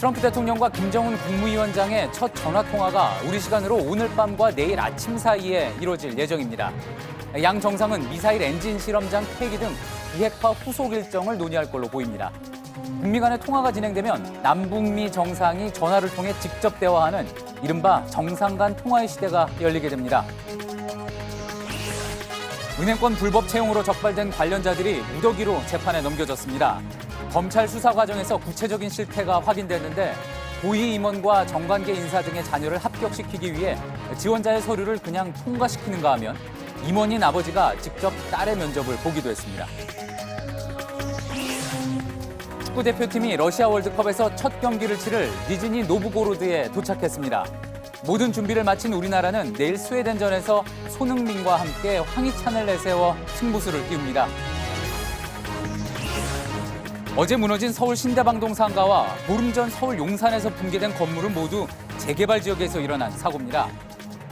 트럼프 대통령과 김정은 국무위원장의 첫 전화통화가 우리 시간으로 오늘 밤과 내일 아침 사이에 이뤄질 예정입니다. 양 정상은 미사일 엔진 실험장 폐기 등 비핵화 후속 일정을 논의할 걸로 보입니다. 북미 간의 통화가 진행되면 남북미 정상이 전화를 통해 직접 대화하는 이른바 정상 간 통화의 시대가 열리게 됩니다. 은행권 불법 채용으로 적발된 관련자들이 무더기로 재판에 넘겨졌습니다. 검찰 수사 과정에서 구체적인 실태가 확인됐는데 고위 임원과 정관계 인사 등의 자녀를 합격시키기 위해 지원자의 서류를 그냥 통과시키는가 하면 임원인 아버지가 직접 딸의 면접을 보기도 했습니다. 축구 대표팀이 러시아 월드컵에서 첫 경기를 치를 니즈니 노브고로드에 도착했습니다. 모든 준비를 마친 우리나라는 내일 스웨덴전에서 손흥민과 함께 황희찬을 내세워 승부수를 띄웁니다. 어제 무너진 서울 신대방동 상가와 보름 전 서울 용산에서 붕괴된 건물은 모두 재개발 지역에서 일어난 사고입니다.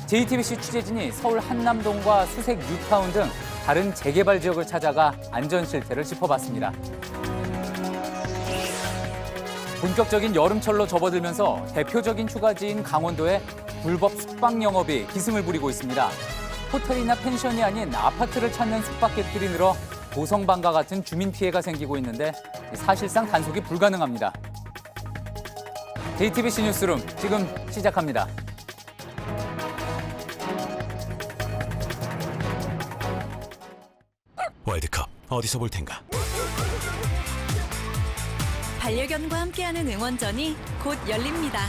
JTBC 취재진이 서울 한남동과 수색 뉴타운 등 다른 재개발 지역을 찾아가 안전 실태를 짚어봤습니다. 본격적인 여름철로 접어들면서 대표적인 휴가지인 강원도에 불법 숙박 영업이 기승을 부리고 있습니다. 호텔이나 펜션이 아닌 아파트를 찾는 숙박객들이 늘어 고성방과 같은 주민 피해가 생기고 있는데 사실상 단속이 불가능합니다. JTBC 뉴스룸 지금 시작합니다. 월드컵 어디서 볼 텐가? 반려견과 함께하는 응원전이 곧 열립니다.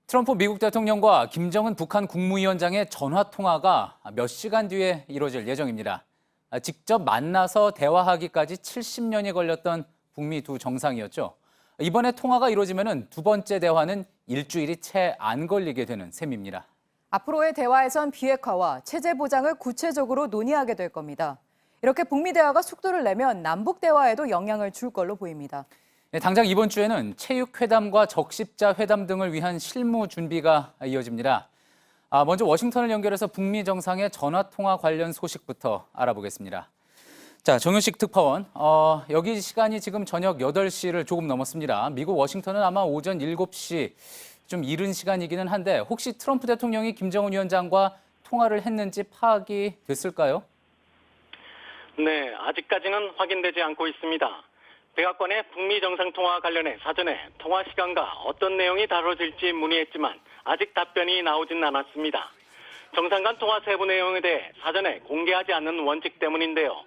트럼프 미국 대통령과 김정은 북한 국무위원장의 전화통화가 몇 시간 뒤에 이뤄질 예정입니다. 직접 만나서 대화하기까지 70년이 걸렸던 북미 두 정상이었죠. 이번에 통화가 이루어지면 두 번째 대화는 일주일이 채 안 걸리게 되는 셈입니다. 앞으로의 대화에선 비핵화와 체제 보장을 구체적으로 논의하게 될 겁니다. 이렇게 북미 대화가 속도를 내면 남북 대화에도 영향을 줄 걸로 보입니다. 당장 이번 주에는 체육회담과 적십자 회담 등을 위한 실무 준비가 이어집니다. 먼저 워싱턴을 연결해서 북미 정상의 전화통화 관련 소식부터 알아보겠습니다. 자, 정윤식 특파원, 여기 시간이 지금 저녁 8시를 조금 넘었습니다. 미국 워싱턴은 아마 오전 7시 좀 이른 시간이기는 한데 혹시 트럼프 대통령이 김정은 위원장과 통화를 했는지 파악이 됐을까요? 네, 아직까지는 확인되지 않고 있습니다. 백악관의 북미 정상통화 관련해 사전에 통화 시간과 어떤 내용이 다뤄질지 문의했지만 아직 답변이 나오진 않았습니다. 정상 간 통화 세부 내용에 대해 사전에 공개하지 않는 원칙 때문인데요.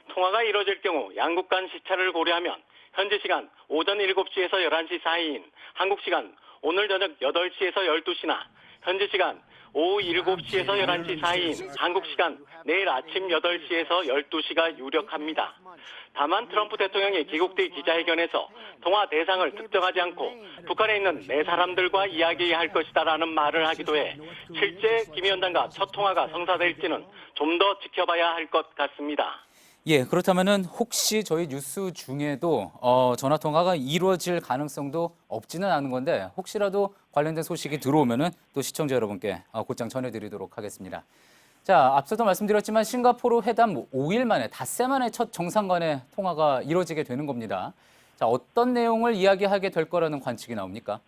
통화가 이뤄질 경우 양국 간 시차를 고려하면 현지 시간 오전 7시에서 11시 사이인 한국 시간 오늘 저녁 8시에서 12시나 현지 시간 오후 7시에서 11시 사이인 한국 시간 내일 아침 8시에서 12시가 유력합니다. 다만 트럼프 대통령이 귀국 뒤 기자회견에서 통화 대상을 특정하지 않고 북한에 있는 네 사람들과 이야기할 것이다라는 말을 하기도 해 실제 김 위원장과 첫 통화가 성사될지는 좀 더 지켜봐야 할 것 같습니다. 예, 그렇다면은 혹시 저희 뉴스 중에도 전화 통화가 이루어질 가능성도 없지는 않은 건데 혹시라도 관련된 소식이 들어오면은 또 시청자 여러분께 곧장 전해드리도록 하겠습니다. 자, 앞서도 말씀드렸지만 싱가포르 회담 5일 만에 닷새 만에 첫 정상 간의 통화가 이루어지게 되는 겁니다. 자, 어떤 내용을 이야기하게 될 거라는 관측이 나옵니까?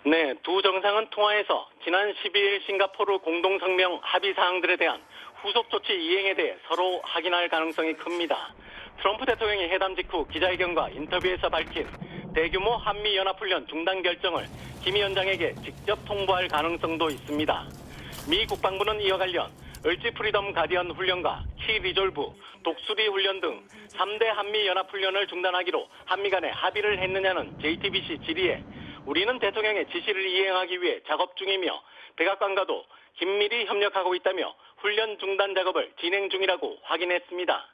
네, 두 정상은 통화에서 지난 12일 싱가포르 공동성명 합의 사항들에 대한 후속 조치 이행에 대해 서로 확인할 가능성이 큽니다. 트럼프 대통령이 회담 직후 기자회견과 인터뷰에서 밝힌 대규모 한미연합훈련 중단 결정을 김 위원장에게 직접 통보할 가능성도 있습니다. 미 국방부는 이와 관련 을지 프리덤 가디언 훈련과 키 리졸브, 독수리 훈련 등 3대 한미연합훈련을 중단하기로 한미 간에 합의를 했느냐는 JTBC 질의에 우리는 대통령의 지시를 이행하기 위해 작업 중이며 백악관과도 긴밀히 협력하고 있다며 훈련 중단 작업을 진행 중이라고 확인했습니다.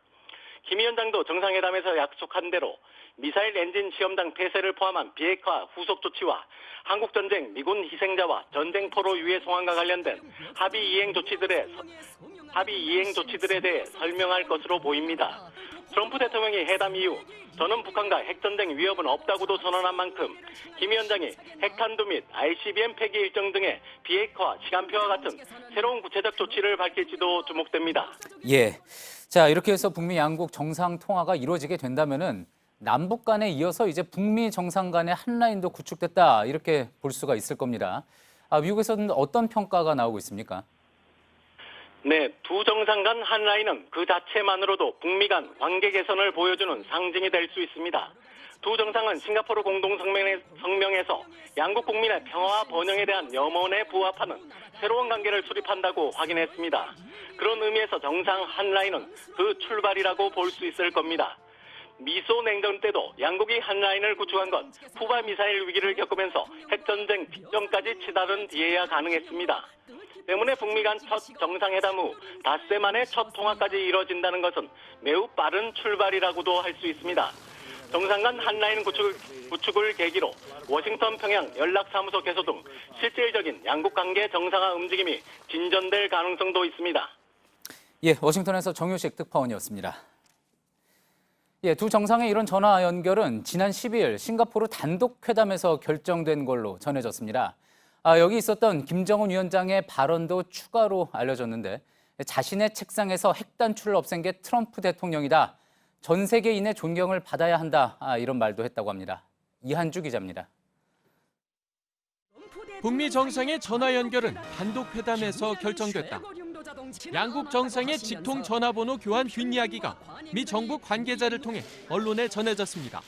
김 위원장도 정상회담에서 약속한 대로 미사일 엔진 시험장 폐쇄를 포함한 비핵화 후속 조치와 한국전쟁 미군 희생자와 전쟁포로 유해 송환과 관련된 합의 이행 조치들에 대해 설명할 것으로 보입니다. 트럼프 대통령이 회담 이후 저는 북한과 핵전쟁 위협은 없다고도 선언한 만큼 김 위원장이 핵탄두 및 ICBM 폐기 일정 등의 비핵화 시간표와 같은 새로운 구체적 조치를 밝힐지도 주목됩니다. 예. 자, 이렇게 해서 북미 양국 정상 통화가 이루어지게 된다면은 남북 간에 이어서 이제 북미 정상 간의 한 라인도 구축됐다 이렇게 볼 수가 있을 겁니다. 미국에서는 어떤 평가가 나오고 있습니까? 네, 두 정상 간 한 라인은 그 자체만으로도 북미 간 관계 개선을 보여주는 상징이 될 수 있습니다. 두 정상은 싱가포르 공동성명에서 양국 국민의 평화와 번영에 대한 염원에 부합하는 새로운 관계를 수립한다고 확인했습니다. 그런 의미에서 정상 한 라인은 그 출발이라고 볼 수 있을 겁니다. 미소 냉전 때도 양국이 한 라인을 구축한 건 쿠바 미사일 위기를 겪으면서 핵전쟁 직전까지 치달은 뒤에야 가능했습니다. 때문에 북미 간 첫 정상회담 후 닷새 만에 첫 통화까지 이뤄진다는 것은 매우 빠른 출발이라고도 할 수 있습니다. 정상 간 한 라인 구축을 계기로 워싱턴 평양 연락사무소 개소 등 실질적인 양국 관계 정상화 움직임이 진전될 가능성도 있습니다. 예, 워싱턴에서 정효식 특파원이었습니다. 예, 두 정상의 이런 전화 연결은 지난 12일 싱가포르 단독 회담에서 결정된 걸로 전해졌습니다. 여기 있었던 김정은 위원장의 발언도 추가로 알려졌는데 자신의 책상에서 핵 단추를 없앤 게 트럼프 대통령이다. 전 세계인의 존경을 받아야 한다. 이런 말도 했다고 합니다. 이한주 기자입니다. 북미 정상의 전화 연결은 단독 회담에서 결정됐다. 양국 정상의 직통 전화번호 교환 뒷이야기가 미 정부 관계자를 통해 언론에 전해졌습니다.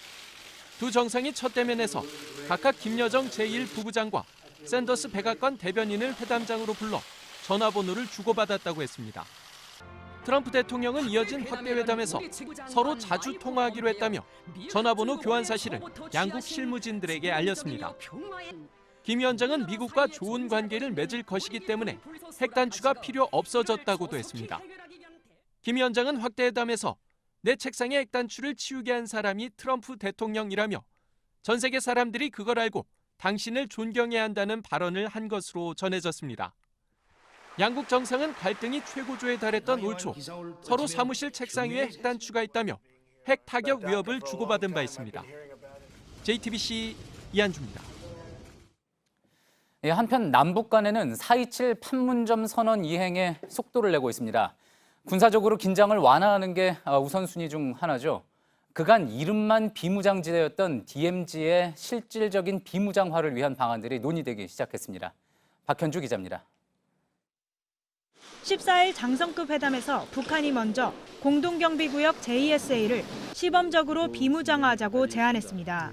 두 정상이 첫 대면에서 각각 김여정 제1부부장과 샌더스 백악관 대변인을 회담장으로 불러 전화번호를 주고받았다고 했습니다. 트럼프 대통령은 이어진 확대 회담에서 서로 자주 통화하기로 했다며 전화번호 교환 사실을 양국 실무진들에게 알렸습니다. 김 위원장은 미국과 좋은 관계를 맺을 것이기 때문에 핵 단추가 필요 없어졌다고도 했습니다. 김 위원장은 확대 회담에서 내 책상에 핵 단추를 치우게 한 사람이 트럼프 대통령이라며 전 세계 사람들이 그걸 알고 당신을 존경해야 한다는 발언을 한 것으로 전해졌습니다. 양국 정상은 갈등이 최고조에 달했던 올 초 서로 사무실 책상 위에 핵 단추가 있다며 핵 타격 위협을 주고받은 바 있습니다. JTBC 이한주입니다. 예, 한편 남북 간에는 4.27 판문점 선언 이행에 속도를 내고 있습니다. 군사적으로 긴장을 완화하는 게 우선순위 중 하나죠. 그간 이름만 비무장지대였던 DMZ의 실질적인 비무장화를 위한 방안들이 논의되기 시작했습니다. 박현주 기자입니다. 14일 장성급 회담에서 북한이 먼저 공동경비구역 JSA를 시범적으로 비무장화하자고 제안했습니다.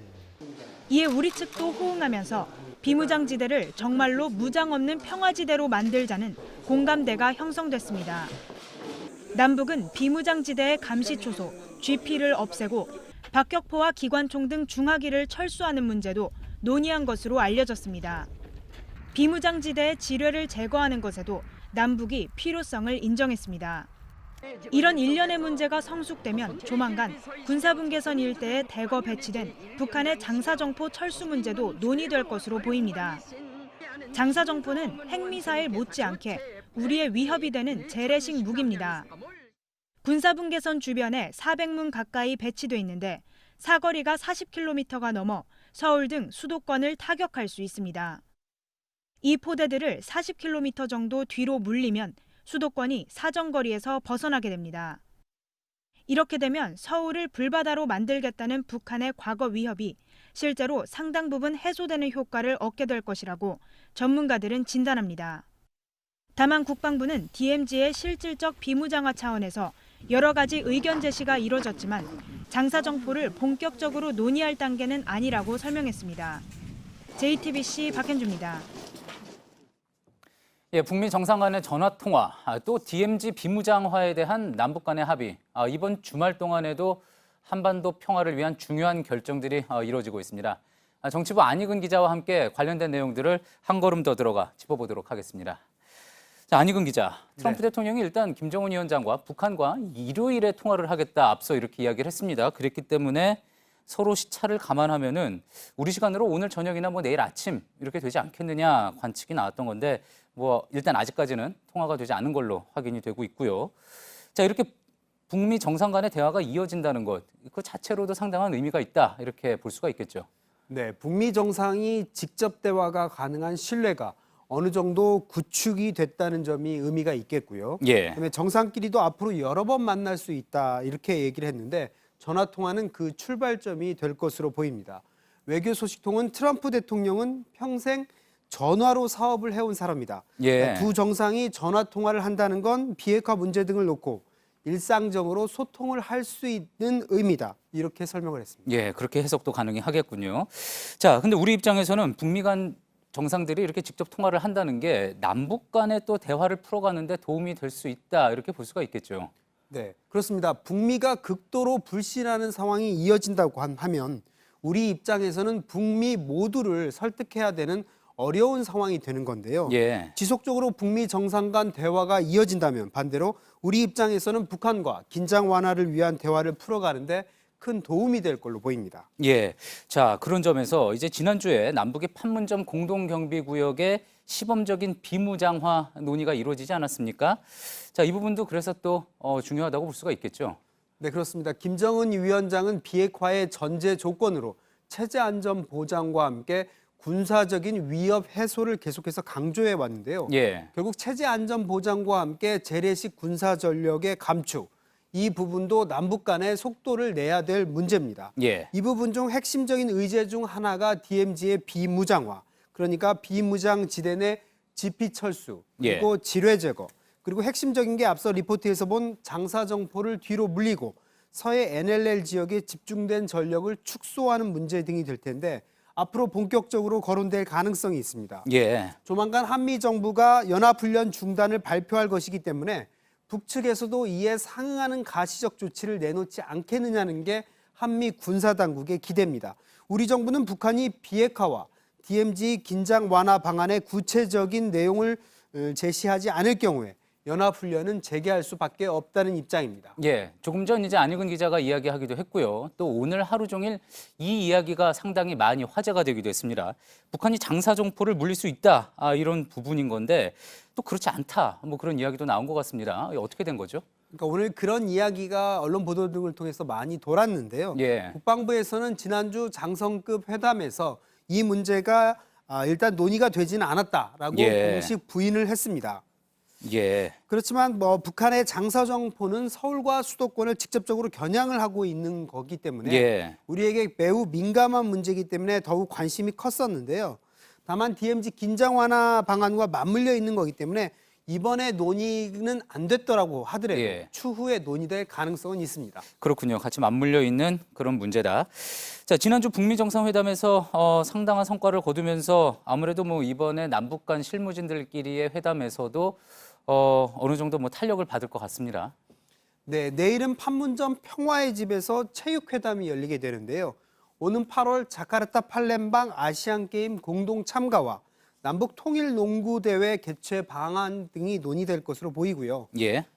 이에 우리 측도 호응하면서 비무장지대를 정말로 무장 없는 평화지대로 만들자는 공감대가 형성됐습니다. 남북은 비무장지대의 감시초소, GP를 없애고 박격포와 기관총 등 중화기를 철수하는 문제도 논의한 것으로 알려졌습니다. 비무장지대의 지뢰를 제거하는 것에도 남북이 필요성을 인정했습니다. 이런 일련의 문제가 성숙되면 조만간 군사분계선 일대에 대거 배치된 북한의 장사정포 철수 문제도 논의될 것으로 보입니다. 장사정포는 핵미사일 못지않게 우리의 위협이 되는 재래식 무기입니다. 군사분계선 주변에 400문 가까이 배치돼 있는데 사거리가 40km가 넘어 서울 등 수도권을 타격할 수 있습니다. 이 포대들을 40km 정도 뒤로 물리면 수도권이 사정거리에서 벗어나게 됩니다. 이렇게 되면 서울을 불바다로 만들겠다는 북한의 과거 위협이 실제로 상당 부분 해소되는 효과를 얻게 될 것이라고 전문가들은 진단합니다. 다만 국방부는 DMZ의 실질적 비무장화 차원에서 여러 가지 의견 제시가 이뤄졌지만 장사정포를 본격적으로 논의할 단계는 아니라고 설명했습니다. JTBC 박현주입니다. 예, 북미 정상 간의 전화 통화, 또 DMZ 비무장화에 대한 남북 간의 합의, 이번 주말 동안에도 한반도 평화를 위한 중요한 결정들이 이루어지고 있습니다. 정치부 안익은 기자와 함께 관련된 내용들을 한 걸음 더 들어가 짚어보도록 하겠습니다. 자, 안익은 기자, 트럼프 대통령이 일단 김정은 위원장과 북한과 일요일에 통화를 하겠다 앞서 이렇게 이야기를 했습니다. 그랬기 때문에 서로 시차를 감안하면은 우리 시간으로 오늘 저녁이나 내일 아침 이렇게 되지 않겠느냐 관측이 나왔던 건데 일단 아직까지는 통화가 되지 않은 걸로 확인이 되고 있고요. 자, 이렇게 북미 정상 간의 대화가 이어진다는 것, 그 자체로도 상당한 의미가 있다 이렇게 볼 수가 있겠죠. 네, 북미 정상이 직접 대화가 가능한 신뢰가 어느 정도 구축이 됐다는 점이 의미가 있겠고요. 예. 그다음에 정상끼리도 앞으로 여러 번 만날 수 있다 이렇게 얘기를 했는데 전화 통화는 그 출발점이 될 것으로 보입니다. 외교 소식통은 트럼프 대통령은 평생 전화로 사업을 해온 사람이다. 예. 두 정상이 전화 통화를 한다는 건 비핵화 문제 등을 놓고 일상적으로 소통을 할 수 있는 의미다. 이렇게 설명을 했습니다. 예, 그렇게 해석도 가능히 하겠군요. 자, 근데 우리 입장에서는 북미 간 정상들이 이렇게 직접 통화를 한다는 게 남북 간의 또 대화를 풀어가는데 도움이 될 수 있다. 이렇게 볼 수가 있겠죠. 네, 그렇습니다. 북미가 극도로 불신하는 상황이 이어진다고 하면 우리 입장에서는 북미 모두를 설득해야 되는 어려운 상황이 되는 건데요. 예. 지속적으로 북미 정상 간 대화가 이어진다면 반대로 우리 입장에서는 북한과 긴장 완화를 위한 대화를 풀어가는데 큰 도움이 될 걸로 보입니다. 예. 자, 그런 점에서 이제 지난주에 남북의 판문점 공동경비구역의 시범적인 비무장화 논의가 이루어지지 않았습니까? 자, 이 부분도 그래서 또 중요하다고 볼 수가 있겠죠. 네, 그렇습니다. 김정은 위원장은 비핵화의 전제 조건으로 체제 안전 보장과 함께 군사적인 위협 해소를 계속해서 강조해 왔는데요. 예. 결국 체제 안전 보장과 함께 재래식 군사 전력의 감축, 이 부분도 남북 간의 속도를 내야 될 문제입니다. 예. 이 부분 중 핵심적인 의제 중 하나가 DMZ의 비무장화, 그러니까 비무장 지대 내 지피 철수, 그리고 지뢰 제거, 그리고 핵심적인 게 앞서 리포트에서 본 장사정포를 뒤로 물리고 서해 NLL 지역에 집중된 전력을 축소하는 문제 등이 될 텐데 앞으로 본격적으로 거론될 가능성이 있습니다. 예. 조만간 한미 정부가 연합훈련 중단을 발표할 것이기 때문에 북측에서도 이에 상응하는 가시적 조치를 내놓지 않겠느냐는 게 한미 군사당국의 기대입니다. 우리 정부는 북한이 비핵화와 DMZ 긴장 완화 방안의 구체적인 내용을 제시하지 않을 경우에 연합훈련은 재개할 수밖에 없다는 입장입니다. 예, 조금 전 이제 안익은 기자가 이야기하기도 했고요. 또 오늘 하루 종일 이 이야기가 상당히 많이 화제가 되기도 했습니다. 북한이 장사정포를 물릴 수 있다, 이런 부분인 건데 또 그렇지 않다, 뭐 그런 이야기도 나온 것 같습니다. 어떻게 된 거죠? 그러니까 오늘 그런 이야기가 언론 보도 등을 통해서 많이 돌았는데요. 예. 국방부에서는 지난주 장성급 회담에서 이 문제가 일단 논의가 되지는 않았다라고 공식 부인을 했습니다. 예. 그렇지만 북한의 장사정포는 서울과 수도권을 직접적으로 겨냥을 하고 있는 거기 때문에 우리에게 매우 민감한 문제이기 때문에 더욱 관심이 컸었는데요. 다만 DMZ 긴장 완화 방안과 맞물려 있는 거기 때문에 이번에 논의는 안 됐더라고 하더라도 추후에 논의될 가능성은 있습니다. 그렇군요. 같이 맞물려 있는 그런 문제다. 자, 지난주 북미 정상회담에서 상당한 성과를 거두면서 아무래도 뭐 이번에 남북 간 실무진들끼리의 회담에서도 어느 정도 뭐 탄력을 받을 것 같습니다. 네, 내일은 판문점 평화의 집에서 체육회담이 열리게 되는데요. 오는 8월 자카르타 팔렘방 아시안게임 공동 참가와 남북 통일 농구 대회 개최 방안 등이 논의될 것으로 보이고요.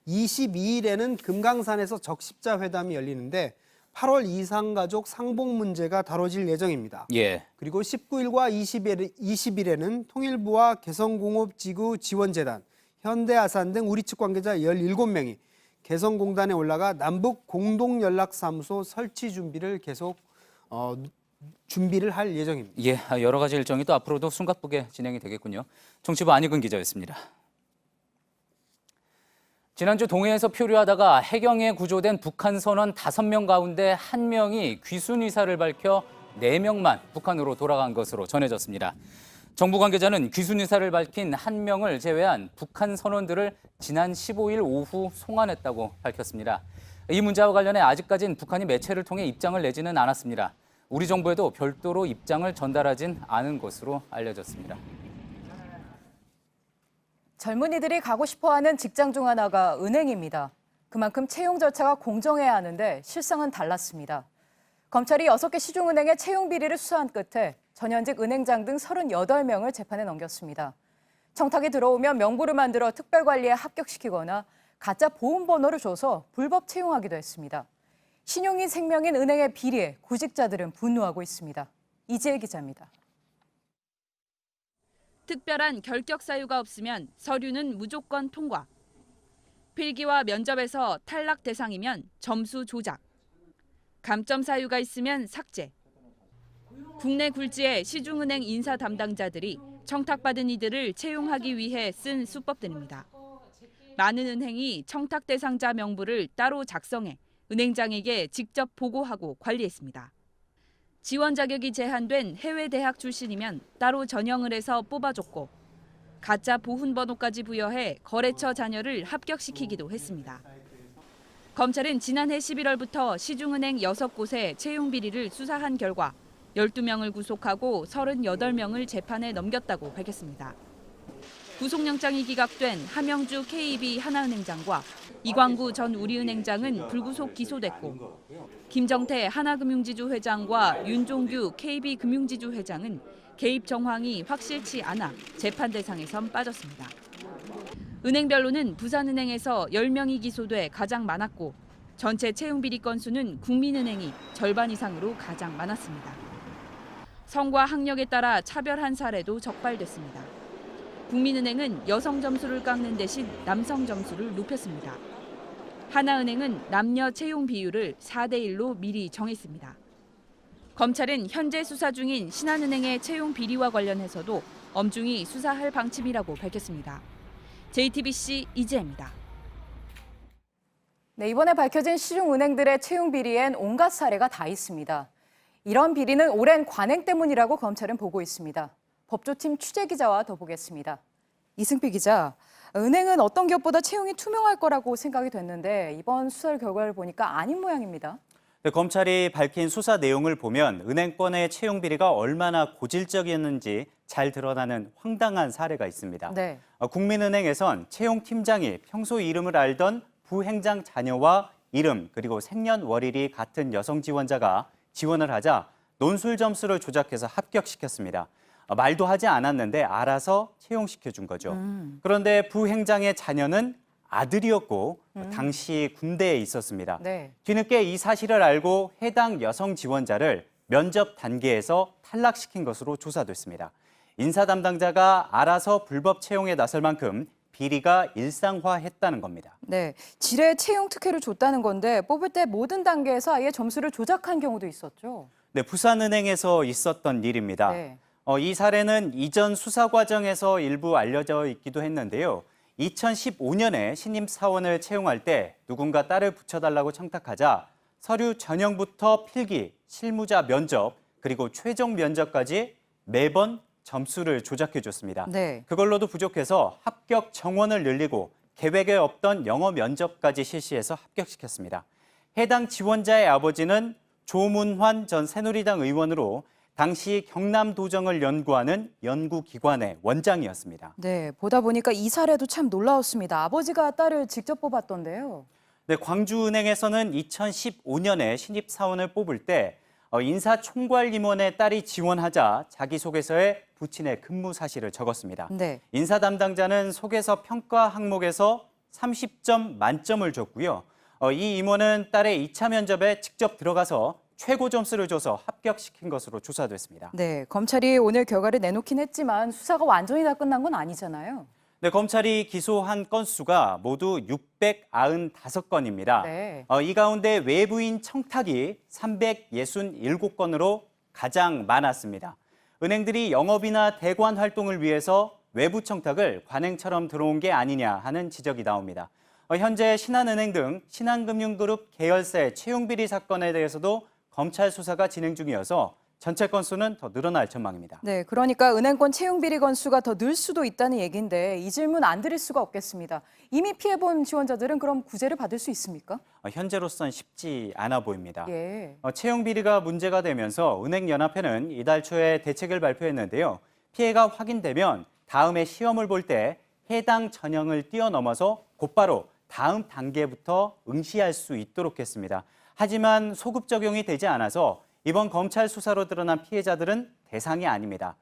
22일에는 금강산에서 적십자 회담이 열리는데 8월 이산가족 상봉 문제가 다뤄질 예정입니다. 그리고 19일과 20일에는 통일부와 개성공업지구 지원재단, 현대아산 등 우리 측 관계자 17명이 개성공단에 올라가 남북 공동연락사무소 설치 준비를 계속 준비를 할 예정입니다. 예, 여러 가지 일정이 또 앞으로도 숨가쁘게 진행이 되겠군요. 정치부 안익은 기자였습니다. 지난주 동해에서 표류하다가 해경에 구조된 북한 선원 5명 가운데 1명이 귀순 의사를 밝혀 4명만 북한으로 돌아간 것으로 전해졌습니다. 정부 관계자는 귀순 의사를 밝힌 1명을 제외한 북한 선원들을 지난 15일 오후 송환했다고 밝혔습니다. 이 문제와 관련해 아직까지는 북한이 매체를 통해 입장을 내지는 않았습니다. 우리 정부에도 별도로 입장을 전달하진 않은 것으로 알려졌습니다. 젊은이들이 가고 싶어하는 직장 중 하나가 은행입니다. 그만큼 채용 절차가 공정해야 하는데 실상은 달랐습니다. 검찰이 6개 시중은행의 채용 비리를 수사한 끝에 전현직 은행장 등 38명을 재판에 넘겼습니다. 청탁이 들어오면 명부를 만들어 특별관리에 합격시키거나 가짜 보험번호를 줘서 불법 채용하기도 했습니다. 신용인 생명인 은행의 비리에 구직자들은 분노하고 있습니다. 이지혜 기자입니다. 특별한 결격 사유가 없으면 서류는 무조건 통과. 필기와 면접에서 탈락 대상이면 점수 조작. 감점 사유가 있으면 삭제. 국내 굴지의 시중은행 인사 담당자들이 청탁받은 이들을 채용하기 위해 쓴 수법들입니다. 많은 은행이 청탁 대상자 명부를 따로 작성해 은행장에게 직접 보고하고 관리했습니다. 지원 자격이 제한된 해외 대학 출신이면 따로 전형을 해서 뽑아줬고 가짜 보훈 번호까지 부여해 거래처 자녀를 합격시키기도 했습니다. 검찰은 지난해 11월부터 시중은행 6곳의 채용 비리를 수사한 결과 12명을 구속하고 38명을 재판에 넘겼다고 밝혔습니다. 구속영장이 기각된 하명주 KB 하나은행장과 이광구 전 우리은행장은 불구속 기소됐고 김정태 하나금융지주 회장과 윤종규 KB금융지주 회장은 개입 정황이 확실치 않아 재판 대상에선 빠졌습니다. 은행별로는 부산은행에서 10명이 기소돼 가장 많았고 전체 채용 비리 건수는 국민은행이 절반 이상으로 가장 많았습니다. 성과 학력에 따라 차별한 사례도 적발됐습니다. 국민은행은 여성 점수를 깎는 대신 남성 점수를 높였습니다. 하나은행은 남녀 채용 비율을 4대1로 미리 정했습니다. 검찰은 현재 수사 중인 신한은행의 채용 비리와 관련해서도 엄중히 수사할 방침이라고 밝혔습니다. JTBC 이지혜입니다. 네, 이번에 밝혀진 시중은행들의 채용 비리엔 온갖 사례가 다 있습니다. 이런 비리는 오랜 관행 때문이라고 검찰은 보고 있습니다. 법조팀 취재기자와 더 보겠습니다. 이승필 기자, 은행은 어떤 기업보다 채용이 투명할 거라고 생각이 됐는데 이번 수사 결과를 보니까 아닌 모양입니다. 네, 검찰이 밝힌 수사 내용을 보면 은행권의 채용 비리가 얼마나 고질적이었는지 잘 드러나는 황당한 사례가 있습니다. 네. 국민은행에선 채용팀장이 평소 이름을 알던 부행장 자녀와 이름 그리고 생년월일이 같은 여성 지원자가 지원을 하자 논술 점수를 조작해서 합격시켰습니다. 말도 하지 않았는데 알아서 채용시켜준 거죠. 그런데 부행장의 자녀는 아들이었고 당시 군대에 있었습니다. 네. 뒤늦게 이 사실을 알고 해당 여성 지원자를 면접 단계에서 탈락시킨 것으로 조사됐습니다. 인사 담당자가 알아서 불법 채용에 나설 만큼 비리가 일상화했다는 겁니다. 네, 지뢰 채용 특혜를 줬다는 건데 뽑을 때 모든 단계에서 아예 점수를 조작한 경우도 있었죠. 네, 부산은행에서 있었던 일입니다. 네. 이 사례는 이전 수사 과정에서 일부 알려져 있기도 했는데요. 2015년에 신입 사원을 채용할 때 누군가 딸을 붙여달라고 청탁하자 서류 전형부터 필기, 실무자 면접, 그리고 최종 면접까지 매번 점수를 조작해줬습니다. 네. 그걸로도 부족해서 합격 정원을 늘리고 계획에 없던 영어 면접까지 실시해서 합격시켰습니다. 해당 지원자의 아버지는 조문환 전 새누리당 의원으로 당시 경남도정을 연구하는 연구기관의 원장이었습니다. 네, 보다 보니까 이 사례도 참 놀라웠습니다. 아버지가 딸을 직접 뽑았던데요. 네, 광주은행에서는 2015년에 신입사원을 뽑을 때 인사총괄임원의 딸이 지원하자 자기소개서에 부친의 근무 사실을 적었습니다. 네. 인사 담당자는 소개서 평가 항목에서 30점 만점을 줬고요. 이 임원은 딸의 2차 면접에 직접 들어가서 최고 점수를 줘서 합격시킨 것으로 조사됐습니다. 네, 검찰이 오늘 결과를 내놓긴 했지만 수사가 완전히 다 끝난 건 아니잖아요. 네, 검찰이 기소한 건수가 모두 695건입니다. 네. 이 가운데 외부인 청탁이 367건으로 가장 많았습니다. 은행들이 영업이나 대관 활동을 위해서 외부 청탁을 관행처럼 들어온 게 아니냐 하는 지적이 나옵니다. 현재 신한은행 등 신한금융그룹 계열사의 채용비리 사건에 대해서도 검찰 수사가 진행 중이어서 전체 건수는 더 늘어날 전망입니다. 네, 그러니까 은행권 채용 비리 건수가 더 늘 수도 있다는 얘기인데 이 질문 안 드릴 수가 없겠습니다. 이미 피해본 지원자들은 그럼 구제를 받을 수 있습니까? 현재로선 쉽지 않아 보입니다. 예. 채용 비리가 문제가 되면서 은행연합회는 이달 초에 대책을 발표했는데요. 피해가 확인되면 다음에 시험을 볼 때 해당 전형을 뛰어넘어서 곧바로 다음 단계부터 응시할 수 있도록 했습니다. 하지만 소급 적용이 되지 않아서 이번 검찰 수사로 드러난 피해자들은 대상이 아닙니다.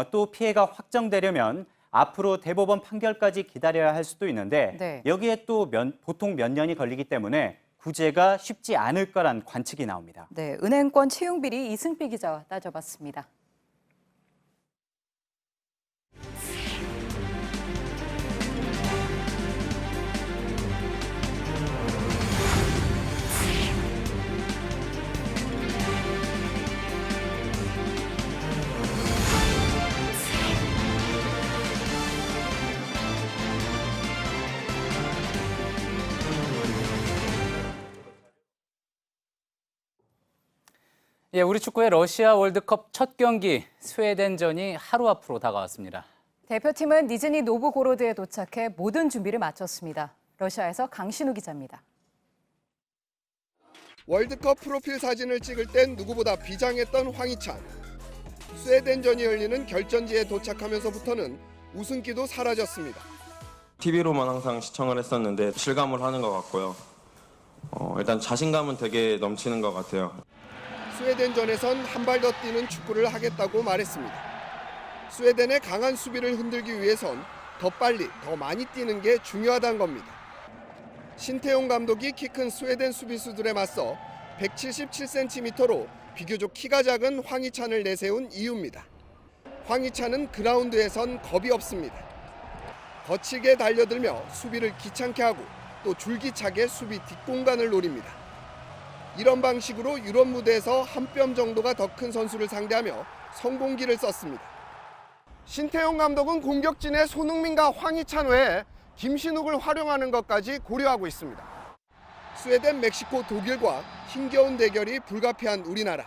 또 피해가 확정되려면 앞으로 대법원 판결까지 기다려야 할 수도 있는데 네. 여기에 또 보통 몇 년이 걸리기 때문에 구제가 쉽지 않을 거란 관측이 나옵니다. 네, 은행권 채용 비리 이승필 기자와 따져봤습니다. 예, 우리 축구의 러시아 월드컵 첫 경기 스웨덴전이 하루 앞으로 다가왔습니다. 대표팀은 니즈니 노브고로드에 도착해 모든 준비를 마쳤습니다. 러시아에서 강신우 기자입니다. 월드컵 프로필 사진을 찍을 땐 누구보다 비장했던 황희찬. 스웨덴전이 열리는 결전지에 도착하면서부터는 웃음기도 사라졌습니다. TV로만 항상 시청을 했었는데 실감을 하는 것 같고요. 일단 자신감은 되게 넘치는 것 같아요. 스웨덴전에선 한 발 더 뛰는 축구를 하겠다고 말했습니다. 스웨덴의 강한 수비를 흔들기 위해선 더 빨리, 더 많이 뛰는 게 중요하다는 겁니다. 신태용 감독이 키 큰 스웨덴 수비수들에 맞서 177cm로 비교적 키가 작은 황희찬을 내세운 이유입니다. 황희찬은 그라운드에선 겁이 없습니다. 거칠게 달려들며 수비를 귀찮게 하고 또 줄기차게 수비 뒷공간을 노립니다. 이런 방식으로 유럽 무대에서 한 뼘 정도가 더 큰 선수를 상대하며 성공기를 썼습니다. 신태용 감독은 공격진의 손흥민과 황희찬 외에 김신욱을 활용하는 것까지 고려하고 있습니다. 스웨덴, 멕시코, 독일과 힘겨운 대결이 불가피한 우리나라.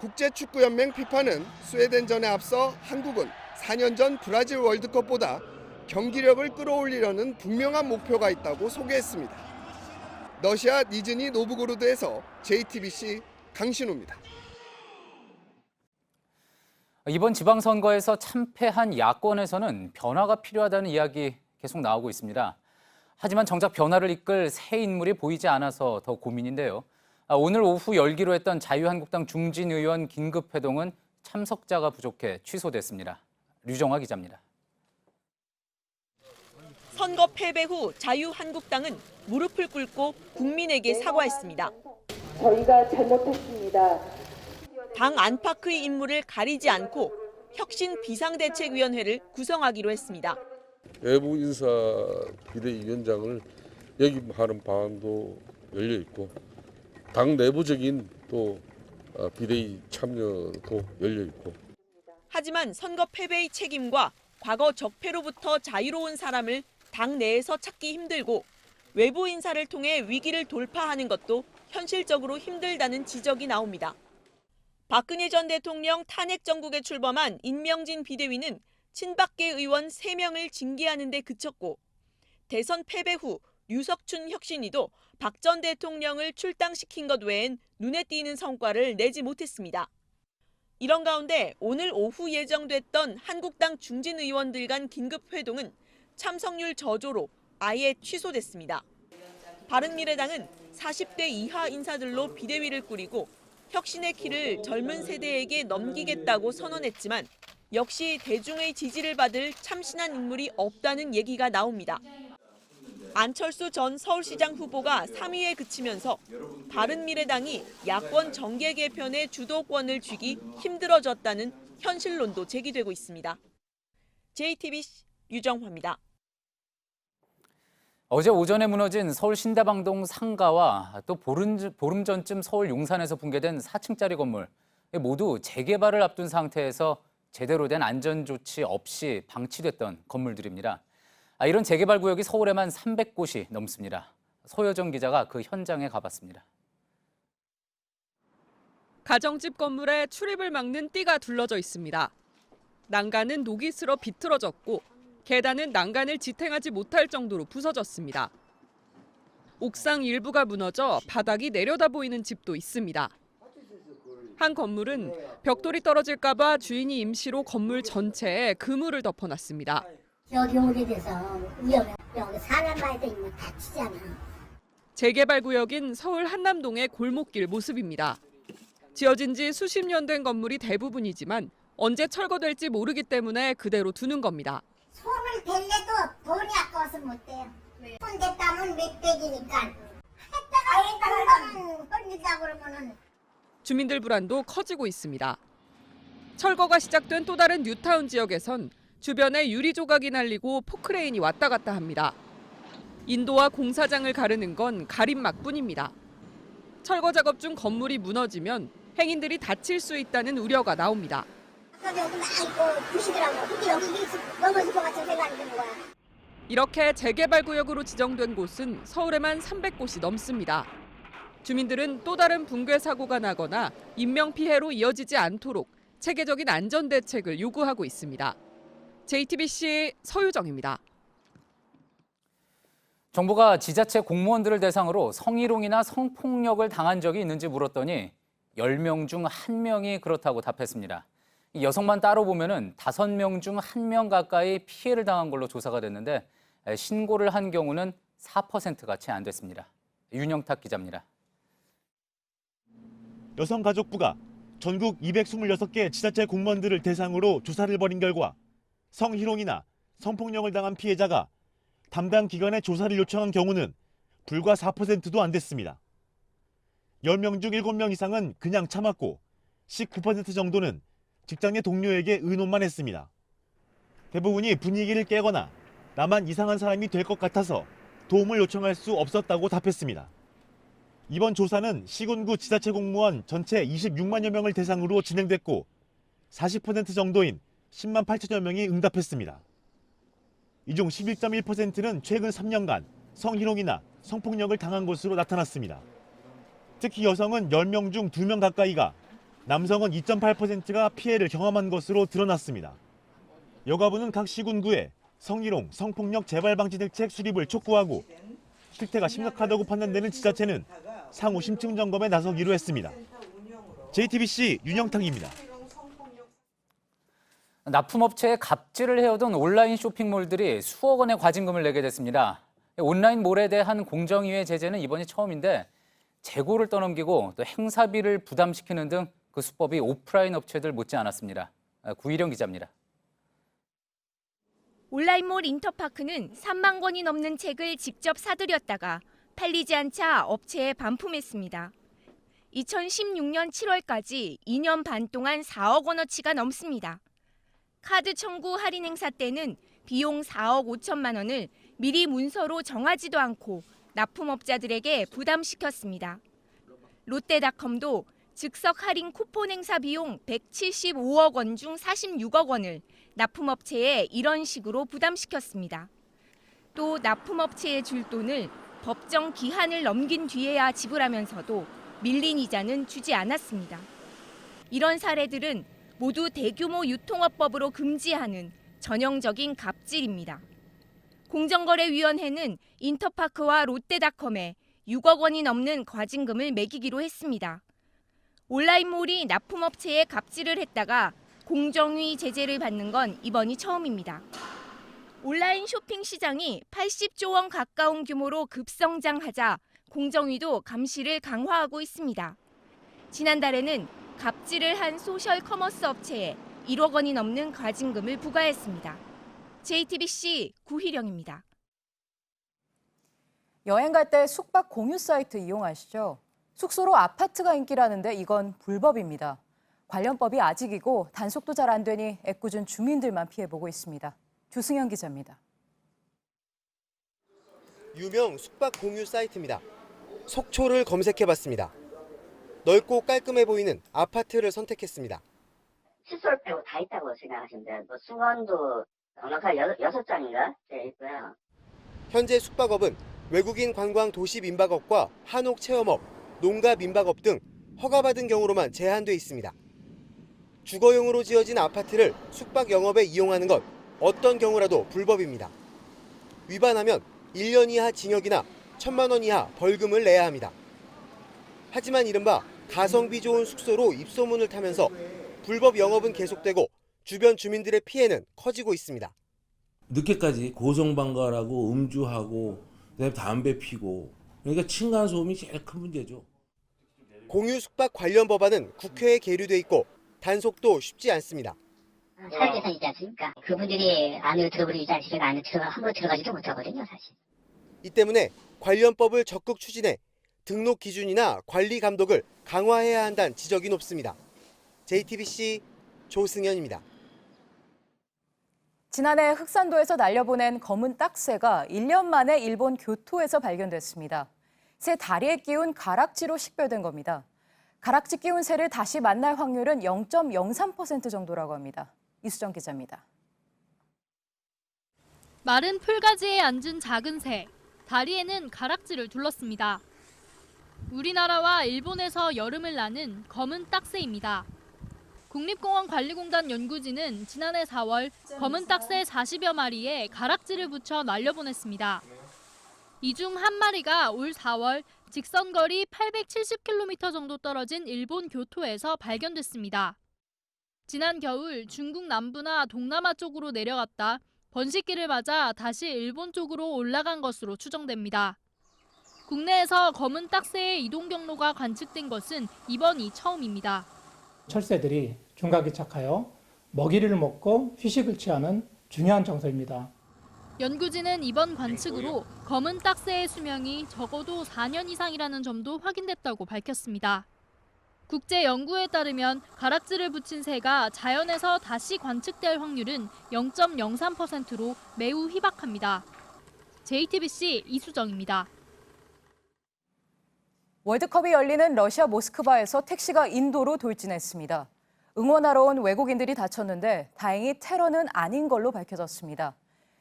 국제축구연맹 피파는 스웨덴전에 앞서 한국은 4년 전 브라질 월드컵보다 경기력을 끌어올리려는 분명한 목표가 있다고 소개했습니다. 러시아 니즈니 노브고로드에서 JTBC 강신우입니다. 이번 지방선거에서 참패한 야권에서는 변화가 필요하다는 이야기 계속 나오고 있습니다. 하지만 정작 변화를 이끌 새 인물이 보이지 않아서 더 고민인데요. 오늘 오후 열기로 했던 자유한국당 중진 의원 긴급회동은 참석자가 부족해 취소됐습니다. 류정화 기자입니다. 선거 패배 후 자유한국당은 무릎을 꿇고 국민에게 사과했습니다. 저희가 잘못했습니다. 당 안팎의 인물을 가리지 않고 혁신 비상대책위원회를 구성하기로 했습니다. 외부 인사 비대위원장을 역임하는 방안도 열려 있고 당 내부적인 또 비대위 참여도 열려 있고. 하지만 선거 패배의 책임과 과거 적폐로부터 자유로운 사람을 당 내에서 찾기 힘들고 외부 인사를 통해 위기를 돌파하는 것도 현실적으로 힘들다는 지적이 나옵니다. 박근혜 전 대통령 탄핵 정국에 출범한 임명진 비대위는 친박계 의원 3명을 징계하는 데 그쳤고 대선 패배 후 류석춘 혁신위도 박 전 대통령을 출당시킨 것 외엔 눈에 띄는 성과를 내지 못했습니다. 이런 가운데 오늘 오후 예정됐던 한국당 중진 의원들 간 긴급회동은 참석률 저조로 아예 취소됐습니다. 바른미래당은 40대 이하 인사들로 비대위를 꾸리고 혁신의 키를 젊은 세대에게 넘기겠다고 선언했지만 역시 대중의 지지를 받을 참신한 인물이 없다는 얘기가 나옵니다. 안철수 전 서울시장 후보가 3위에 그치면서 바른미래당이 야권 정계 개편의 주도권을 쥐기 힘들어졌다는 현실론도 제기되고 있습니다. JTBC 류정화입니다. 어제 오전에 무너진 서울 신다방동 상가와 또 보름 전쯤 서울 용산에서 붕괴된 4층짜리 건물 모두 재개발을 앞둔 상태에서 제대로 된 안전 조치 없이 방치됐던 건물들입니다. 이런 재개발 구역이 서울에만 300곳이 넘습니다. 소여정 기자가 그 현장에 가봤습니다. 가정집 건물에 출입을 막는 띠가 둘러져 있습니다. 난간은 녹이 슬어 비틀어졌고 계단은 난간을 지탱하지 못할 정도로 부서졌습니다. 옥상 일부가 무너져 바닥이 내려다 보이는 집도 있습니다. 한 건물은 벽돌이 떨어질까 봐 주인이 임시로 건물 전체에 그물을 덮어놨습니다. 여기 오래돼서 위험해. 여기 사람만 있으면 다치잖아. 재개발 구역인 서울 한남동의 골목길 모습입니다. 지어진 지 수십 년 된 건물이 대부분이지만 언제 철거될지 모르기 때문에 그대로 두는 겁니다. 손을 댈래도 돈이 아까워서 못 돼요. 손 댔다면 몇백이니까. 했다가 흘린다고 그러면은. 주민들 불안도 커지고 있습니다. 철거가 시작된 또 다른 뉴타운 지역에선 주변에 유리 조각이 날리고 포크레인이 왔다 갔다 합니다. 인도와 공사장을 가르는 건 가림막뿐입니다. 철거 작업 중 건물이 무너지면 행인들이 다칠 수 있다는 우려가 나옵니다. 여기 막 있고 부시더라고. 근데 여기 넘어질 것 같은 생각이 드는 거야. 이렇게 재개발 구역으로 지정된 곳은 서울에만 300곳이 넘습니다. 주민들은 또 다른 붕괴 사고가 나거나 인명피해로 이어지지 않도록 체계적인 안전 대책을 요구하고 있습니다. JTBC 서유정입니다. 정부가 지자체 공무원들을 대상으로 성희롱이나 성폭력을 당한 적이 있는지 물었더니 10명 중 1명이 그렇다고 답했습니다. 이 여성만 따로 보면은 5명 중 1명 가까이 피해를 당한 걸로 조사가 됐는데 신고를 한 경우는 4%가 채 안 됐습니다. 윤영탁 기자입니다. 여성가족부가 전국 226개 지자체 공무원들을 대상으로 조사를 벌인 결과 성희롱이나 성폭력을 당한 피해자가 담당 기관에 조사를 요청한 경우는 불과 4%도 안 됐습니다. 10명 중 7명 이상은 그냥 참았고 19% 정도는 직장 내 동료에게 의논만 했습니다. 대부분이 분위기를 깨거나 나만 이상한 사람이 될 것 같아서 도움을 요청할 수 없었다고 답했습니다. 이번 조사는 시군구 지자체 공무원 전체 26만여 명을 대상으로 진행됐고 40% 정도인 10만 8천여 명이 응답했습니다. 이 중 11.1%는 최근 3년간 성희롱이나 성폭력을 당한 것으로 나타났습니다. 특히 여성은 10명 중 2명 가까이가, 남성은 2.8%가 피해를 경험한 것으로 드러났습니다. 여가부는 각 시군구에 성희롱, 성폭력 재발 방지 대책 수립을 촉구하고 실태가 심각하다고 판단되는 지자체는 상호 심층 점검에 나서기로 했습니다. JTBC 윤영탁입니다. 납품업체에 갑질을 해오던 온라인 쇼핑몰들이 수억 원의 과징금을 내게 됐습니다. 온라인 몰에 대한 공정위의 제재는 이번이 처음인데 재고를 떠넘기고 또 행사비를 부담시키는 등 그 수법이 오프라인 업체들 못지않았습니다. 구희령 기자입니다. 온라인몰 인터파크는 3만 권이 넘는 책을 직접 사들였다가 팔리지 않자 업체에 반품했습니다. 2016년 7월까지 2년 반 동안 4억 원어치가 넘습니다. 카드 청구 할인 행사 때는 비용 4억 5천만 원을 미리 문서로 정하지도 않고 납품업자들에게 부담시켰습니다. 롯데닷컴도 즉석 할인 쿠폰 행사 비용 175억 원 중 46억 원을 납품업체에 이런 식으로 부담시켰습니다. 또 납품업체에 줄 돈을 법정 기한을 넘긴 뒤에야 지불하면서도 밀린 이자는 주지 않았습니다. 이런 사례들은 모두 대규모 유통업법으로 금지하는 전형적인 갑질입니다. 공정거래위원회는 인터파크와 롯데닷컴에 6억 원이 넘는 과징금을 매기기로 했습니다. 온라인몰이 납품업체에 갑질을 했다가 공정위 제재를 받는 건 이번이 처음입니다. 온라인 쇼핑 시장이 80조 원 가까운 규모로 급성장하자 공정위도 감시를 강화하고 있습니다. 지난달에는 갑질을 한 소셜 커머스 업체에 1억 원이 넘는 과징금을 부과했습니다. JTBC 구희령입니다. 여행 갈 때 숙박 공유 사이트 이용하시죠? 숙소로 아파트가 인기라는데 이건 불법입니다. 관련법이 아직이고 단속도 잘 안 되니 애꿎은 주민들만 피해보고 있습니다. 조승현 기자입니다. 유명 숙박 공유 사이트입니다. 속초를 검색해봤습니다. 넓고 깔끔해 보이는 아파트를 선택했습니다. 칫솔 빼고 다 있다고 생각하시면 돼요. 뭐 수건도 넉넉하게 6장인가 되어 있고요. 현재 숙박업은 외국인 관광 도시 민박업과 한옥 체험업, 농가 민박업 등 허가받은 경우로만 제한돼 있습니다. 주거용으로 지어진 아파트를 숙박 영업에 이용하는 건 어떤 경우라도 불법입니다. 위반하면 1년 이하 징역이나 1,000만 원 이하 벌금을 내야 합니다. 하지만 이른바 가성비 좋은 숙소로 입소문을 타면서 불법 영업은 계속되고 주변 주민들의 피해는 커지고 있습니다. 늦게까지 고성방가하고 음주하고 그다음에 담배 피고 그러니까 층간소음이 제일 큰 문제죠. 공유 숙박 관련 법안은 국회에 계류돼 있고 단속도 쉽지 않습니다. 사회계산이 있지 않습니까? 그분들이 안으로 들어버리지 않으시면 안에 한번 들어가지도 못하거든요, 사실. 이 때문에 관련법을 적극 추진해 등록 기준이나 관리 감독을 강화해야 한다는 지적이 높습니다. JTBC 조승현입니다. 지난해 흑산도에서 날려보낸 검은 딱새가 1년 만에 일본 교토에서 발견됐습니다. 새 다리에 끼운 가락지로 식별된 겁니다. 가락지 끼운 새를 다시 만날 확률은 0.03% 정도라고 합니다. 이수정 기자입니다. 마른 풀가지에 앉은 작은 새, 다리에는 가락지를 둘렀습니다. 우리나라와 일본에서 여름을 나는 검은 딱새입니다. 국립공원관리공단 연구진은 지난해 4월 검은 딱새 40여 마리에 가락지를 붙여 날려보냈습니다. 이 중 한 마리가 올 4월 직선거리 870km 정도 떨어진 일본 교토에서 발견됐습니다. 지난 겨울 중국 남부나 동남아 쪽으로 내려갔다 번식기를 맞아 다시 일본 쪽으로 올라간 것으로 추정됩니다. 국내에서 검은 딱새의 이동 경로가 관측된 것은 이번이 처음입니다. 철새들이 중각에 착하여 먹이를 먹고 휴식을 취하는 중요한 장소입니다. 연구진은 이번 관측으로 검은 딱새의 수명이 적어도 4년 이상이라는 점도 확인됐다고 밝혔습니다. 국제연구에 따르면 가락지를 붙인 새가 자연에서 다시 관측될 확률은 0.03%로 매우 희박합니다. JTBC 이수정입니다. 월드컵이 열리는 러시아 모스크바에서 택시가 인도로 돌진했습니다. 응원하러 온 외국인들이 다쳤는데 다행히 테러는 아닌 걸로 밝혀졌습니다.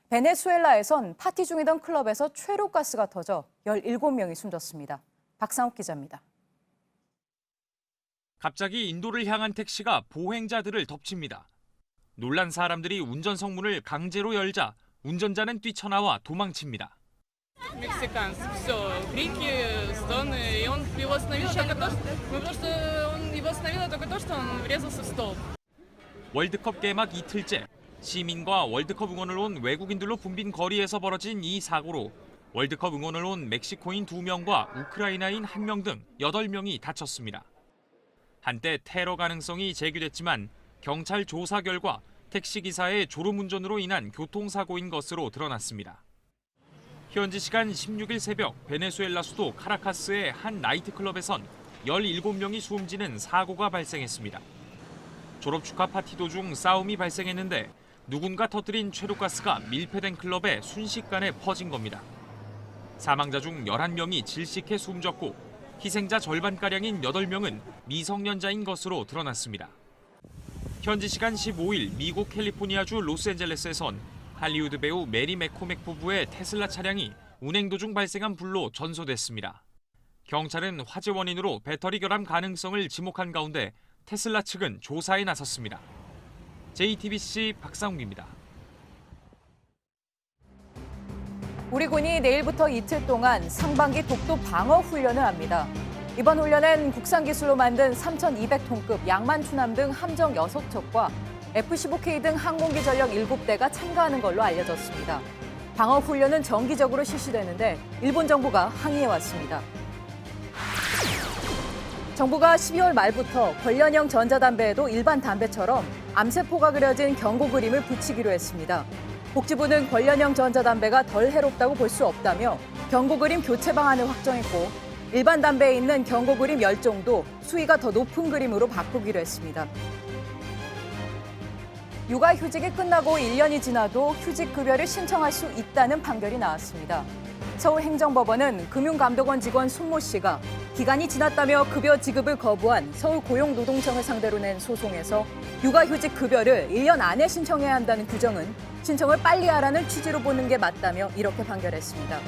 베네수엘라에선 파티 중이던 클럽에서 최루가스가 터져 17명이 숨졌습니다. 박상욱 기자입니다. 갑자기 인도를 향한 택시가 보행자들을 덮칩니다. 놀란 사람들이 운전석 문을 강제로 열자 운전자는 뛰쳐나와 도망칩니다. Мексиканцы, все, крики, стоны, и он его остановил только то, он его остановило только то, что он врезался в столб. 월드컵 개막 이틀째 시민과 월드컵 응원을 온 외국인들로 붐빈 거리에서 벌어진 이 사고로 월드컵 응원을 온 멕시코인 2명과 우크라이나인 1명 등 8명이 다쳤습니다. 한때 테러 가능성이 제기됐지만 경찰 조사 결과 택시기사의 졸음운전으로 인한 교통사고인 것으로 드러났습니다. 현지 시간 16일 새벽 베네수엘라 수도 카라카스의 한 나이트클럽에선 17명이 숨지는 사고가 발생했습니다. 졸업 축하 파티 도중 싸움이 발생했는데 누군가 터뜨린 최루가스가 밀폐된 클럽에 순식간에 퍼진 겁니다. 사망자 중 11명이 질식해 숨졌고 희생자 절반가량인 8명은 미성년자인 것으로 드러났습니다. 현지 시간 15일 미국 캘리포니아주 로스앤젤레스에선 할리우드 배우 메리 맥코맥 부부의 테슬라 차량이 운행 도중 발생한 불로 전소됐습니다. 경찰은 화재 원인으로 배터리 결함 가능성을 지목한 가운데 테슬라 측은 조사에 나섰습니다. JTBC 박상욱입니다. 우리 군이 내일부터 이틀 동안 상반기 독도 방어 훈련을 합니다. 이번 훈련엔 국산 기술로 만든 3,200톤급 양만추남 등 함정 6척과 F-15K 등 항공기 전력 7대가 참가하는 걸로 알려졌습니다. 방어 훈련은 정기적으로 실시되는데 일본 정부가 항의해왔습니다. 정부가 12월 말부터 관련형 전자담배에도 일반 담배처럼 암세포가 그려진 경고 그림을 붙이기로 했습니다. 복지부는 관련형 전자담배가 덜 해롭다고 볼 수 없다며 경고 그림 교체 방안을 확정했고 일반 담배에 있는 경고 그림 10종도 수위가 더 높은 그림으로 바꾸기로 했습니다. 육아휴직이 끝나고 1년이 지나도 휴직급여를 신청할 수 있다는 판결이 나왔습니다. 서울행정법원은 금융감독원 직원 손모 씨가 기간이 지났다며 급여 지급을 거부한 서울고용노동청을 상대로 낸 소송에서 육아휴직 급여를 1년 안에 신청해야 한다는 규정은 신청을 빨리 하라는 취지로 보는 게 맞다며 이렇게 판결했습니다.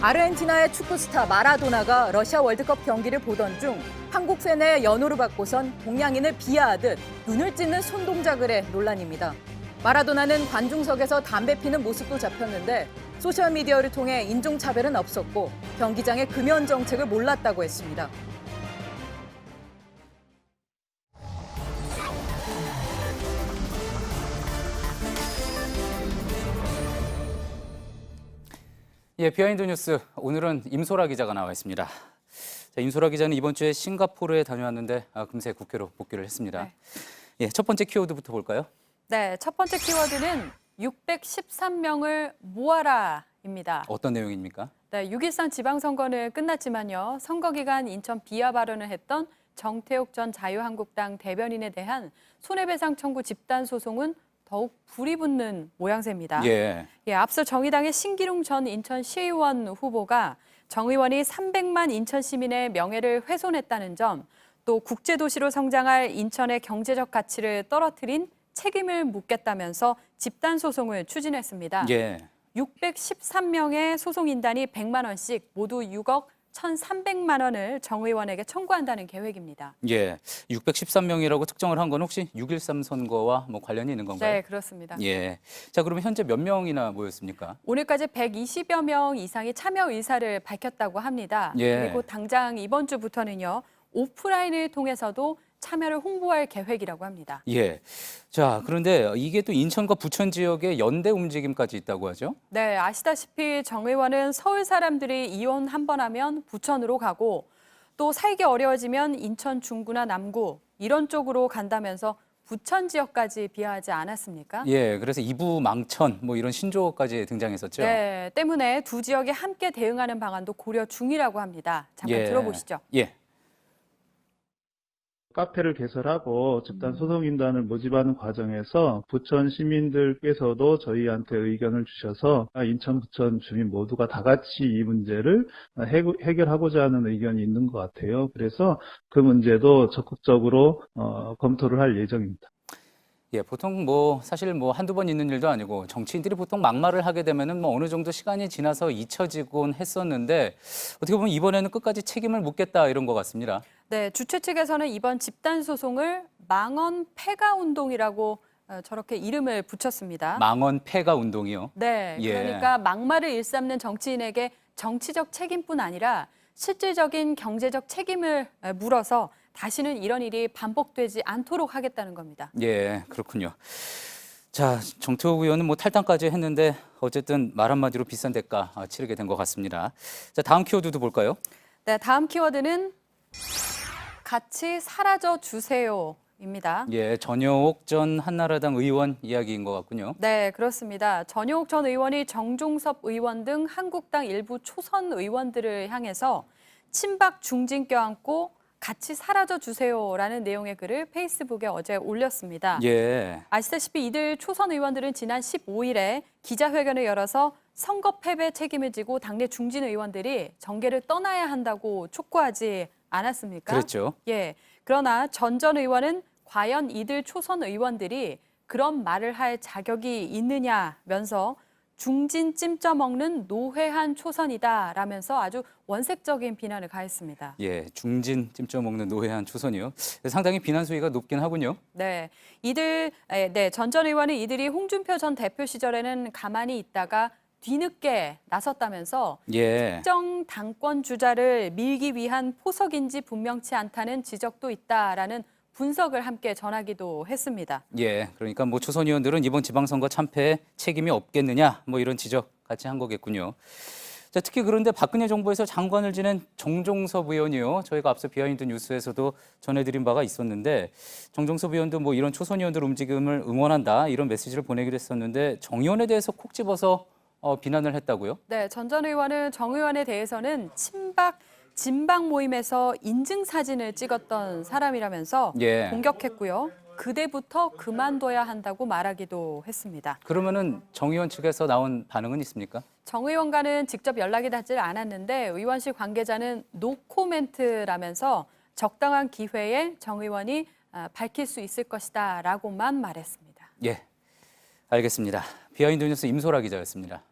아르헨티나의 축구 스타 마라도나가 러시아 월드컵 경기를 보던 중 한국 팬의 연호를 받고선 동양인을 비하하듯 눈을 찢는 손동작을 해 논란입니다. 마라도나는 관중석에서 담배 피는 모습도 잡혔는데 소셜미디어를 통해 인종차별은 없었고 경기장의 금연 정책을 몰랐다고 했습니다. 예, 비하인드 뉴스 오늘은 임소라 기자가 나와 있습니다. 자, 임소라 기자는 이번 주에 싱가포르에 다녀왔는데 금세 국회로 복귀를 했습니다. 네. 예, 첫 번째 키워드부터 볼까요? 네, 첫 번째 키워드는 613명을 모아라입니다. 어떤 내용입니까? 네, 6.13 지방선거는 끝났지만요. 선거 기간 인천 비하 발언을 했던 정태욱 전 자유한국당 대변인에 대한 손해배상 청구 집단 소송은 더욱 불이 붙는 모양새입니다. 예. 앞서 정의당의 신기룡 전 인천시의원 후보가 정 의원이 300만 인천 시민의 명예를 훼손했다는 점, 또 국제도시로 성장할 인천의 경제적 가치를 떨어뜨린 책임을 묻겠다면서 집단 소송을 추진했습니다. 예. 613명의 소송인단이 100만 원씩 모두 6억 1,300만 원을 정 의원에게 청구한다는 계획입니다. 예, 613명이라고 특정을 한 건 혹시 6.13 선거와 뭐 관련이 있는 건가요? 네, 그렇습니다. 예. 자, 그러면 현재 몇 명이나 모였습니까? 오늘까지 120여 명 이상이 참여 의사를 밝혔다고 합니다. 예. 그리고 당장 이번 주부터는요, 오프라인을 통해서도 참여를 홍보할 계획이라고 합니다. 예. 자, 그런데 이게 또 인천과 부천 지역에 연대 움직임까지 있다고 하죠? 네, 아시다시피 정 의원은 서울 사람들이 이혼 한 번 하면 부천으로 가고 또 살기 어려워지면 인천 중구나 남구 이런 쪽으로 간다면서 부천 지역까지 비하하지 않았습니까? 예, 그래서 이부 망천 뭐 이런 신조어까지 등장했었죠. 네, 때문에 두 지역이 함께 대응하는 방안도 고려 중이라고 합니다. 잠깐 들어보시죠. 예. 카페를 개설하고 집단 소송인단을 모집하는 과정에서 부천 시민들께서도 저희한테 의견을 주셔서 인천, 부천 주민 모두가 다 같이 이 문제를 해결하고자 하는 의견이 있는 것 같아요. 그래서 그 문제도 적극적으로 검토를 할 예정입니다. 예, 보통 뭐 사실 뭐 한두 번 있는 일도 아니고 정치인들이 보통 막말을 하게 되면은 뭐 어느 정도 시간이 지나서 잊혀지곤 했었는데 어떻게 보면 이번에는 끝까지 책임을 묻겠다 이런 것 같습니다. 네, 주최 측에서는 이번 집단 소송을 망언 폐가 운동이라고 저렇게 이름을 붙였습니다. 망언 폐가 운동이요. 네, 예. 그러니까 막말을 일삼는 정치인에게 정치적 책임뿐 아니라 실질적인 경제적 책임을 물어서 다시는 이런 일이 반복되지 않도록 하겠다는 겁니다. 예, 그렇군요. 자, 정태욱 의원은 뭐 탈당까지 했는데 어쨌든 말 한마디로 비싼 대가 치르게 된 것 같습니다. 자, 다음 키워드도 볼까요? 네, 다음 키워드는 같이 사라져 주세요입니다. 예, 전효옥 전 한나라당 의원 이야기인 것 같군요. 네, 그렇습니다. 전효옥 전 의원이 정종섭 의원 등 한국당 일부 초선 의원들을 향해서 친박 중진 껴안고 같이 사라져 주세요라는 내용의 글을 페이스북에 어제 올렸습니다. 예. 아시다시피 이들 초선 의원들은 지난 15일에 기자회견을 열어서 선거 패배 책임을 지고 당내 중진 의원들이 정계를 떠나야 한다고 촉구하지 않았습니까? 그렇죠. 예. 그러나 전 의원은 과연 이들 초선 의원들이 그런 말을 할 자격이 있느냐면서 중진 찜쪄 먹는 노회한 초선이다라면서 아주 원색적인 비난을 가했습니다. 예, 중진 찜쪄 먹는 노회한 초선이요. 상당히 비난 수위가 높긴 하군요. 네, 전 의원은 이들이 홍준표 전 대표 시절에는 가만히 있다가 뒤늦게 나섰다면서 예. 특정 당권 주자를 밀기 위한 포석인지 분명치 않다는 지적도 있다라는 분석을 함께 전하기도 했습니다. 예, 그러니까 뭐 초선 의원들은 이번 지방선거 참패에 책임이 없겠느냐 뭐 이런 지적 같이 한 거겠군요. 자, 특히 그런데 박근혜 정부에서 장관을 지낸 정종섭 의원이요. 저희가 앞서 비하인드 뉴스에서도 전해드린 바가 있었는데 정종섭 의원도 뭐 이런 초선 의원들 움직임을 응원한다 이런 메시지를 보내기로 했었는데 정 의원에 대해서 콕 집어서 비난을 했다고요? 네, 전 의원은 정 의원에 대해서는 친박 진박 모임에서 인증 사진을 찍었던 사람이라면서 예. 공격했고요. 그대부터 그만둬야 한다고 말하기도 했습니다. 그러면은 정 의원 측에서 나온 반응은 있습니까? 정 의원과는 직접 연락이 닿지 않았는데 의원실 관계자는 노코멘트라면서 적당한 기회에 정 의원이 밝힐 수 있을 것이다라고만 말했습니다. 예, 알겠습니다. 비하인드 뉴스 임소라 기자였습니다.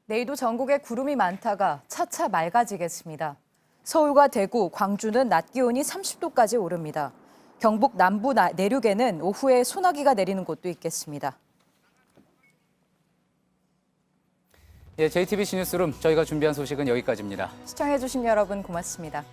내일도 전국에 구름이 많다가 차차 맑아지겠습니다. 서울과 대구, 광주는 낮 기온이 30도까지 오릅니다. 경북 남부 내륙에는 오후에 소나기가 내리는 곳도 있겠습니다. 예, JTBC 뉴스룸 저희가 준비한 소식은 여기까지입니다. 시청해주신 여러분 고맙습니다.